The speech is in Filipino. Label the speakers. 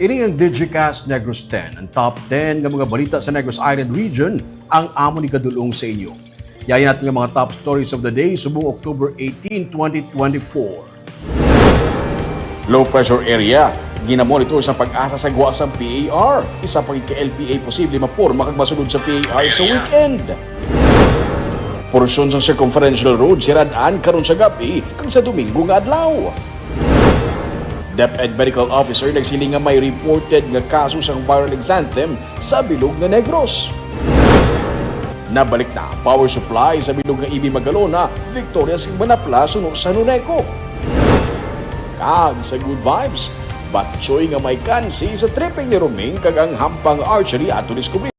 Speaker 1: Ini ang Digicast Negros 10, ang top 10 ng mga balita sa Negros Island region ang amo ni kadulong sa inyo. Yayin natin ang mga top stories of the day subong October 18, 2024. Low pressure area, ginamonitor sa pag-asa sa gawa sa PAR. Isa pang ka-LPA posible maporma kag masunod sa PAR sa weekend. Porsyon sa circumferential road siradaan karon sa gabi kag sa Domingo nga adlaw. DepEd Medical Officer nagsiling nga may reported nga kaso sa viral exanthem sa bilog nga Negros. Nabalik na power supply sa bilog nga Ibi Magalona, Victoria Manapla, sunod sa Nuneco. Kag sa good vibes, batchoy nga may kansi sa tripping ni Roming kag ang hampang archery ato diskubri